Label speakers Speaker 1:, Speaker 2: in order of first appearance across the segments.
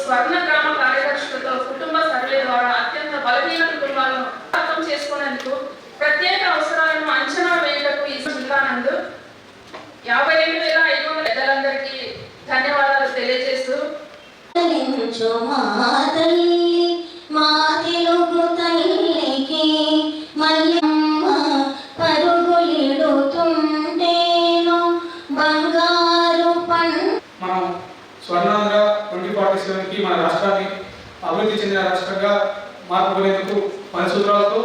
Speaker 1: స్వర్ణ గ్రామ కార్యదర్శులతో కుటుంబ సర్వే ద్వారా అత్యంత బలహీన కుటుంబాలను అర్థం చేసుకునేందుకు ప్రత్యేక అవసరాలను అంచనా వేయటకు ఈ జిల్లా నందు 52,500 పెద్దలందరికీ ధన్యవాదాలు తెలియజేస్తూ
Speaker 2: మనం స్వర్ణాంధ్ర 2047కి మన రాష్ట్రాన్ని అభివృద్ధి చెందిన రాష్ట్రంగా మార్పుకునేందుకు 10 సూత్రాలతో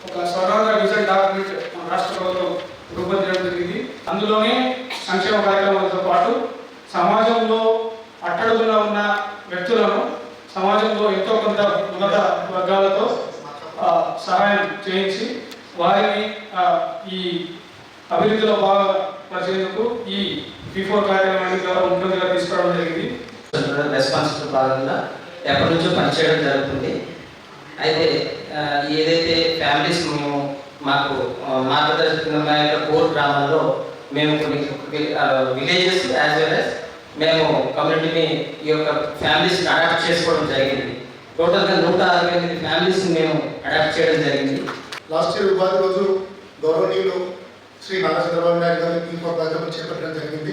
Speaker 2: ఒక స్వర్ణాంధ్ర విజన్ డాక్యుమెంట్ మన రాష్ట్ర ప్రభుత్వం రూపొందించడం జరిగింది. అందులోనే సంక్షేమ కార్యక్రమాలతో పాటు సమాజంలో అట్టడుగున ఉన్న వ్యక్తులను సమాజంలో ఎంతో కొంత ఉన్నత వర్గాలతో సహాయం చేయించి వారిని ఈ అభివృద్ధిలో భాగపరిచేందుకు ఈ P4 కార్యక్రమాన్ని ముందుగా తీసుకురావడం జరిగింది.
Speaker 3: రెస్పాన్సిబుల్ భాగంగా ఎప్పటి నుంచో పనిచేయడం జరుగుతుంది. అయితే ఏదైతే ఫ్యామిలీస్ మాకు మార్గదర్శకంగా కోర్ గ్రామాల్లో మేము కొన్ని విలేజెస్ యాజ్ వెల్ యాజ్ మేము కమ్యూనిటీని ఈ యొక్క ఫ్యామిలీస్ని అడాప్ట్ చేసుకోవడం జరిగింది. టోటల్గా 168 ఫ్యామిలీస్ని మేము అడాప్ట్ చేయడం జరిగింది.
Speaker 4: లాస్ట్ ఇయర్ ఉగాది రోజు గౌరవనీయులు శ్రీ నారా చంద్రబాబు నాయుడు గారు P4 కార్యక్రమం చేపట్టడం జరిగింది.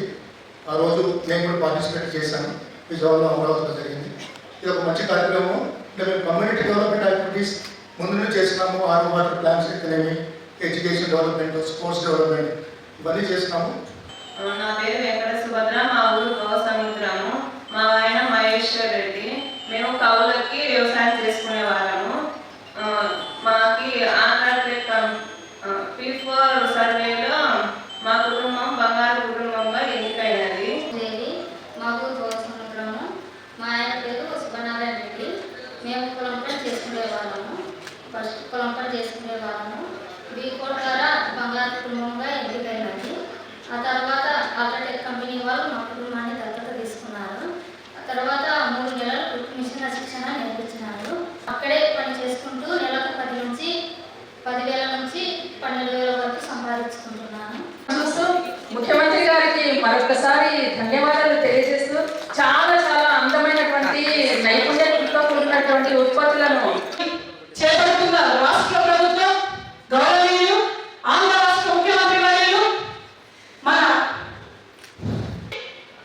Speaker 4: ఆ రోజు నేను కూడా పార్టిసిపేట్ చేశాను. విజయవాడలో అమరావతిలో జరిగింది. ఇది ఒక మంచి కార్యక్రమం. మేము కమ్యూనిటీ డెవలప్మెంట్ యాక్టివిటీస్ ముందు చేసినాము. ఆర్ఓ వాటర్ ప్లాన్స్ ఎక్కడేమి, ఎడ్యుకేషన్ డెవలప్మెంట్, స్పోర్ట్స్ డెవలప్మెంట్ ఇవన్నీ చేసినాము.
Speaker 5: నా పేరు వెంకట సుభద్ర. మా ఊరు గోసముద్రము. మా ఆయన మహేశ్వర్ రెడ్డి. మేము కవులకి వ్యవసాయం చేసుకునే వాళ్ళము. మాకి P4 సర్వేలో మా కుటుంబం బంగారు కుటుంబంగా ఎన్నికైనది.
Speaker 6: మా ఊరు గోసముద్రము. మా ఆయన పేరు సుబ్బనారాయణ రెడ్డి. మేము పొలం పని చేసుకునే వాళ్ళము. ఫస్ట్ పొలం పని చేసుకునే వాళ్ళము. P4 ద్వారా బంగారు కుటుంబంగా ఎన్నికైనది. ఆ తర్వాత అల్ట్రాటెక్ కంపెనీ వాళ్ళు మా కుటుంబాన్ని దత్తత తీసుకున్నారు. ఆ తర్వాత 3 నెలలు మిషన్ శిక్షణ నేర్పించినారు. అక్కడే పని చేసుకుంటూ నెలకు 10,000 నుంచి 12,000 వరకు సంపాదించుకుంటున్నాను.
Speaker 1: ముఖ్యమంత్రి గారికి మరొకసారి ధన్యవాదాలు తెలియజేస్తూ చాలా అందమైనటువంటి నైపుణ్యంతో కూడినటువంటి ఉత్పత్తులను
Speaker 7: చేపడుతున్న రాష్ట్ర ప్రభుత్వం గౌరవనీయులు ఆంధ్ర రాష్ట్ర ముఖ్యమంత్రి వర్యులు మన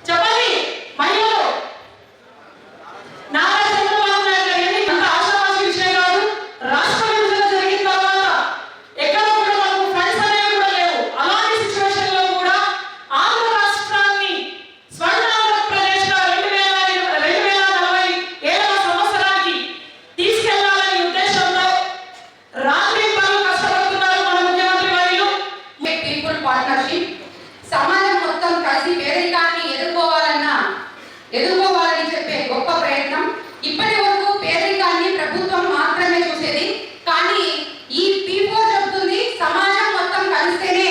Speaker 7: చెప్పండి మహిళలు నారా చంద్రబాబు నాయుడు గారు అంత ఆశావాసి విషయం కాదు. రాష్ట్ర విభజన జరిగిన తర్వాత ఎక్కడ కూడా మనకు ఫండ్స్ అనేవి కూడా లేవు. అలాంటి సిచ్యువేషన్ లో కూడా ఆంధ్ర రాష్ట్రాన్ని స్వర్ణాంధ్రప్రదేశ్ గా 2047వ సంవత్సరానికి తీసుకెళ్లాలనే ఉద్దేశంతో రాత్రి పనులు కష్టపడుతున్నారు మన ముఖ్యమంత్రి వర్యులు.
Speaker 8: పీపుల్ పార్ట్నర్షిప్ సమాజం మొత్తం కలిసి పేదరికాన్ని ఎదుర్కోవాలని చెప్పే గొప్ప ప్రయత్నం. ఇప్పటి వరకు పేదరికాన్ని ప్రభుత్వం మాత్రమే చూసేది. కానీ ఈ P4 చెబుతుంది సమాజం మొత్తం కలిస్తేనే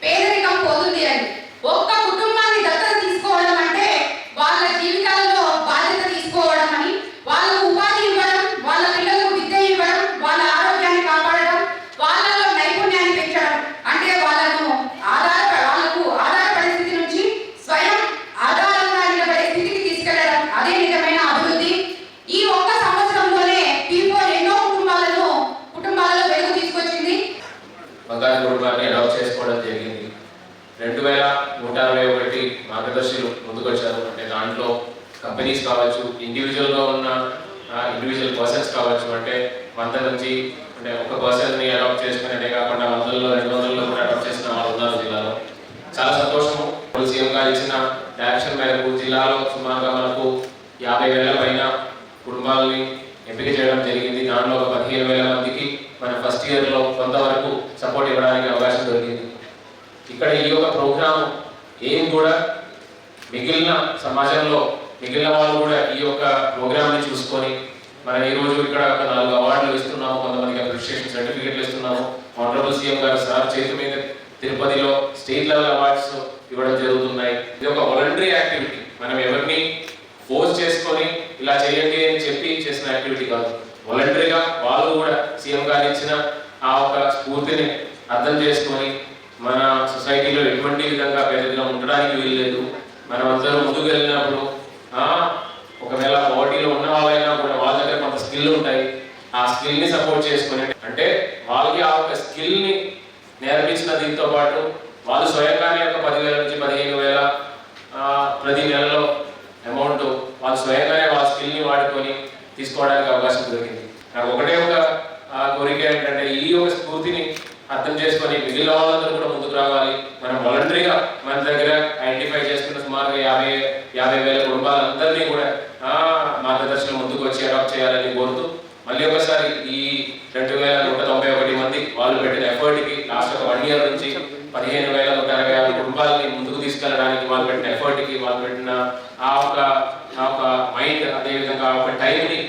Speaker 8: పేదరికం పోతుంది అని. ఒక్క కుటుంబాన్ని దత్తత తీసుకోవడం అంటే వాళ్ళ జీవితాలలో బాధ్యత తీసుకోవడం అని, వాళ్ళకు ఉపాధి ఇవ్వడం, వాళ్ళ పిల్లలకు విద్య ఇవ్వడం, వాళ్ళ ఆరోగ్యాన్ని కాపాడడం, వాళ్ళలో నైపుణ్యాన్ని పెంచడం, అంటే వాళ్ళకు ఆధార పరిస్థితి నుంచి స్వయం ఆధారంగా నిలబడే స్థితికి తీసుకెళ్లడం. అదే నిజమైన అభివృద్ధి. ఈ ఒక్క సంవత్సరంలోనే P4 ఎన్నో కుటుంబాలలో వెలుగు తీసుకొచ్చింది.
Speaker 9: బంగారు కుటుంబాన్ని అడాప్ట్ చేసుకోవడం జరిగింది. 2,161 మార్గదర్శులు ముందుకొచ్చారు. అంటే దాంట్లో కంపెనీస్ కావచ్చు, ఇండివిజువల్గా ఉన్న ఇండివిజువల్ పర్సన్స్ కావచ్చు. అంటే 100 నుంచి అంటే ఒక పర్సన్ని అడాప్ట్ చేసుకునేదే కాకుండా 100లో 200లో కూడా అడాప్ట్ చేసిన వాళ్ళు ఉన్నారు జిల్లాలో. చాలా సంతోషము. సీఎం గారు ఇచ్చిన డైరెక్షన్ మేరకు జిల్లాలో సుమారుగా మనకు 50,000 పైన కుటుంబాలని ఎంపిక చేయడం జరిగింది. దానిలో ఒక 15,000 మందికి మన ఫస్ట్ ఇయర్లో కొంతవరకు సపోర్ట్ ఇవ్వడానికి అవకాశం దొరికింది. ఇక్కడ ఈ యొక్క ప్రోగ్రామ్ ఏం కూడా మిగిలిన సమాజంలో మిగిలిన వాళ్ళు కూడా ఈ యొక్క ప్రోగ్రామ్ని చూసుకొని మనం ఈరోజు ఇక్కడ ఒక 4 అవార్డులు ఇస్తున్నాము, కొంతమందికి అప్రిషియేషన్ సర్టిఫికెట్లు ఇస్తున్నాము. ఆనరబుల్ సీఎం గారు సార్ చేతి మీద తిరుపతిలో స్టేట్ లెవెల్ అవార్డ్స్ ఇవ్వడం జరుగుతున్నాయి. ఇది ఒక వాలంటరీ యాక్టివిటీ. మనం ఎవరిని ఫోర్స్ చేసుకొని ఇలా చేయండి అని చెప్పి చేసిన యాక్టివిటీ కాదు. వాలంటరీగా వాళ్ళు కూడా సీఎం గారు ఇచ్చిన ఆ ఒక స్ఫూర్తిని అర్థం చేసుకొని మన సొసైటీలో ఎటువంటి విధంగా పేదరికం ఉండడానికి వీల్లేదు. మనం అందరూ ముందుకు వెళ్ళినప్పుడు ఒకవేళ పావర్టీలో స్కిల్ని సపోర్ట్ చేసుకుని అంటే వాళ్ళకి ఆ ఒక స్కిల్ని నేర్పించిన దీంతో పాటు వాళ్ళు స్వయంగానే ఒక 10,000 నుంచి 15,000 ప్రతి నెలలో అమౌంట్ వాళ్ళు స్వయంగానే వాళ్ళ స్కిల్ని వాడుకొని తీసుకోవడానికి అవకాశం దొరికింది. నాకు ఒకటే ఒక కోరిక ఏంటంటే ఈ ఒక స్ఫూర్తిని అర్థం చేసుకొని మిగిలిన వాళ్ళందరూ కూడా ముందుకు రావాలి. మనం వాలంటరీగా మన దగ్గర ఐడెంటిఫై చేసుకున్న సుమారుగా 50,000 కుటుంబాలందరినీ కూడా మార్గదర్శనం ముందుకు వచ్చి అడాప్ట్ చేయాలని కోరుతూ మళ్ళీ ఒకసారి ఈ 2,191 మంది వాళ్ళు పెట్టిన ఎఫర్ట్కి లాస్ట్ ఒక 1 ఇయర్ నుంచి 15,166 కుటుంబాలని ముందుకు తీసుకెళ్ళడానికి వాళ్ళు పెట్టిన ఎఫర్ట్కి వాళ్ళు పెట్టిన ఆ ఒక మైండ్ అదేవిధంగా ఆ ఒక టైంని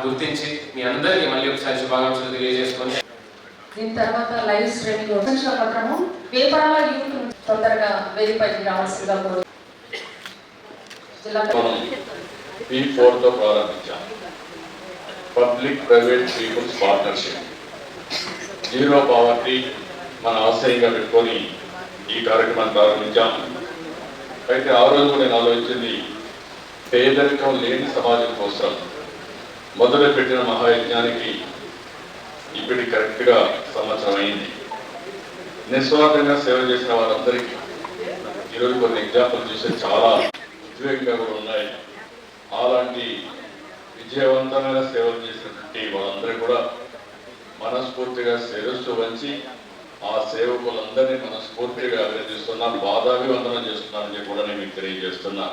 Speaker 9: గుర్తించి మీ అందరికీ మళ్ళీ ఒకసారి శుభాకాంక్షలు తెలియజేసుకొని
Speaker 10: దీని తర్వాత లైవ్ స్ట్రీమింగ్ సూచన పత్రము పేపర్ల యూత్ తొందరగా వేదికపైకి రావాల్సిందిగా కోరు జిల్లా
Speaker 11: P4 తో ప్రారంభించాం. Public private people's partnership zero poverty మన ఆశయంగా పెట్టుకొని ఈ కార్యక్రమాన్ని ప్రారంభించాం. అయితే ఆ రోజు నేను ఆలోచించింది పేదరికం లేని సమాజం కోసం మొదలుపెట్టిన మహాయజ్ఞానికి ఇప్పటికి కరెక్ట్గా సంవత్సరం అయింది. నిస్వార్థంగా సేవ చేసిన వారందరికీ ఈరోజు కొన్ని ఎగ్జాంపుల్ చూస్తే చాలా ఉద్వేగంగా కూడా ఉన్నాయి. అలాంటి విజయవంతమైన సేవలు చేసినటువంటి వాళ్ళందరూ కూడా మనస్ఫూర్తిగా శిరస్సు వంచి ఆ సేవకులందరినీ మనస్ఫూర్తిగా అభినందిస్తున్నా, పాదాభివందనం చేస్తున్నానని కూడా నేను మీకు తెలియజేస్తున్నా.